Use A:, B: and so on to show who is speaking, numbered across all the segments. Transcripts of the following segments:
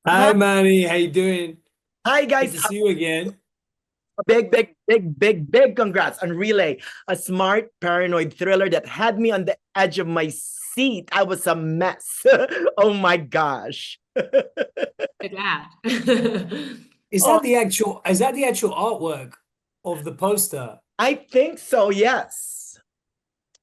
A: Hi,
B: Hi,
A: Manny. How you doing?
B: hi
A: Good
B: guys.
A: to see you again.
B: Big congrats on Relay, a smart, paranoid thriller that had me on the edge of my seat. I was a mess. Oh my gosh.
C: So glad.
B: Oh,
A: Is that the actual artwork of the poster?
B: I think so, yes.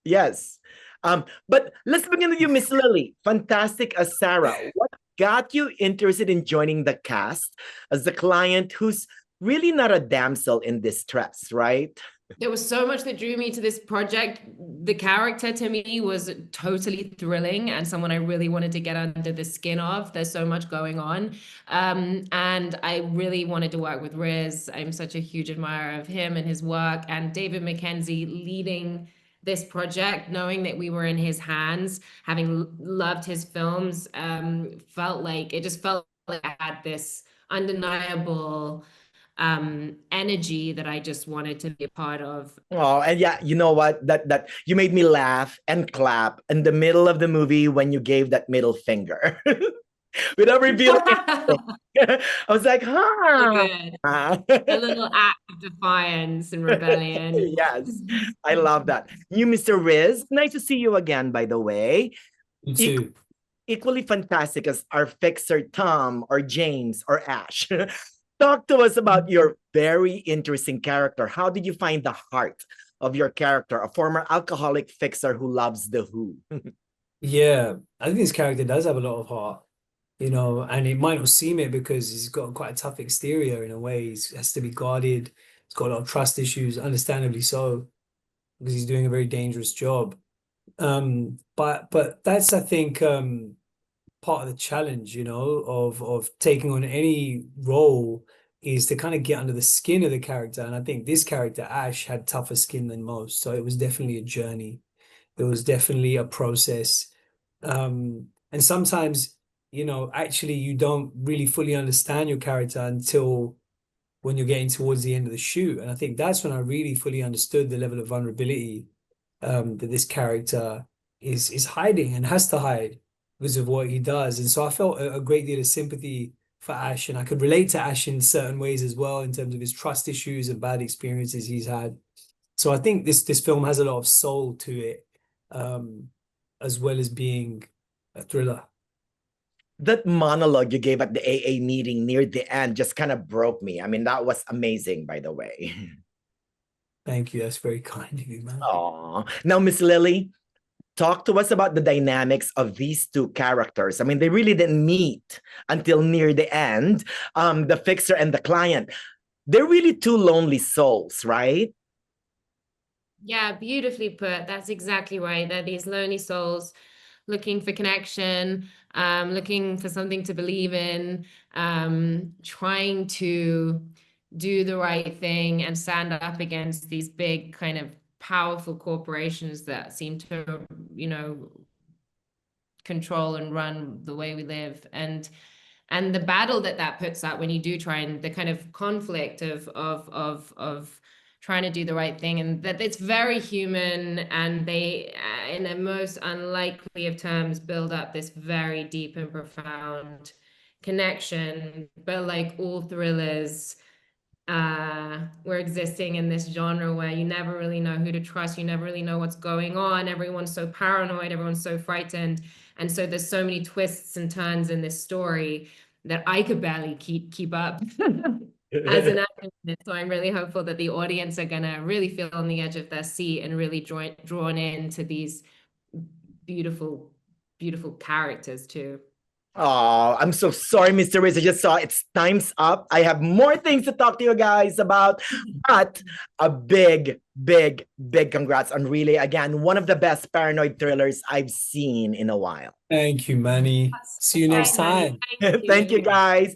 B: Yes. But let's begin with you, Miss Lily. Fantastic as Sarah. What got you interested in joining the cast as the client who's really not a damsel in distress, right?
C: There was so much that drew me to this project. The character to me was totally thrilling and someone I really wanted to get under the skin of. There's so much going on. And I really wanted to work with Riz. I'm such a huge admirer of him and his work. And David Mackenzie leading this project, knowing that we were in his hands, having loved his films, felt like it just felt like I had this undeniable energy that I just wanted to be a part of.
B: Oh, and yeah, you know what? That you made me laugh and clap in the middle of the movie when you gave that middle finger without revealing anything. I was like,
C: So
B: huh.
C: good. A little act of defiance and rebellion.
B: Yes, I love that. You, Mr. Riz, nice to see you again, by the way.
A: You
B: E-
A: too.
B: Equally fantastic as our fixer Tom or James or Ash. Talk to us about your very interesting character. How did you find the heart of your character, a former alcoholic fixer who loves the Who?
A: Yeah, I think this character does have a lot of heart, and it might not seem it because he's got quite a tough exterior in a way. He has to be guarded. He's got a lot of trust issues, understandably so, because he's doing a very dangerous job. But that's, I think, part of the challenge, of taking on any role is to kind of get under the skin of the character. And I think this character, Ash, had tougher skin than most. So it was definitely a journey. It was definitely a process. And sometimes, actually you don't really fully understand your character until when you're getting towards the end of the shoot. And I think that's when I really fully understood the level of vulnerability that this character is hiding and has to hide because of what he does. And so I felt a great deal of sympathy for Ash, and I could relate to Ash in certain ways as well in terms of his trust issues and bad experiences he's had. So I think this film has a lot of soul to it, um, as well as being a thriller.
B: That monologue you gave at the AA meeting near the end just kind of broke me. I mean, that was amazing, by the way.
A: Thank you. That's very kind of you, man.
B: Aw. Now, Miss Lily, talk to us about the dynamics of these two characters. I mean, they really didn't meet until near the end, the fixer and the client. They're really two lonely souls, right?
C: Yeah, beautifully put. That's exactly right. They're these lonely souls looking for connection, looking for something to believe in, trying to do the right thing and stand up against these big kind of powerful corporations that seem to, you know, control and run the way we live. And the battle that puts up when you do try, and the kind of conflict of trying to do the right thing, and that it's very human, and they in the most unlikely of terms build up this very deep and profound connection. But like all thrillers, we're existing in this genre where you never really know who to trust, you never really know what's going on, everyone's so paranoid, everyone's so frightened, and so there's so many twists and turns in this story that I could barely keep up as an actor. So I'm really hopeful that the audience are gonna really feel on the edge of their seat and really drawn into these beautiful, beautiful characters too.
B: Oh, I'm so sorry, Mr. Riz. I just saw it's time's up. I have more things to talk to you guys about, but a big congrats on Relay. Again, one of the best paranoid thrillers I've seen in a while.
A: Thank you, Manny. See you next
C: Thanks, Manny.
A: time.
C: Thank
B: Thank you,
C: you.
B: guys.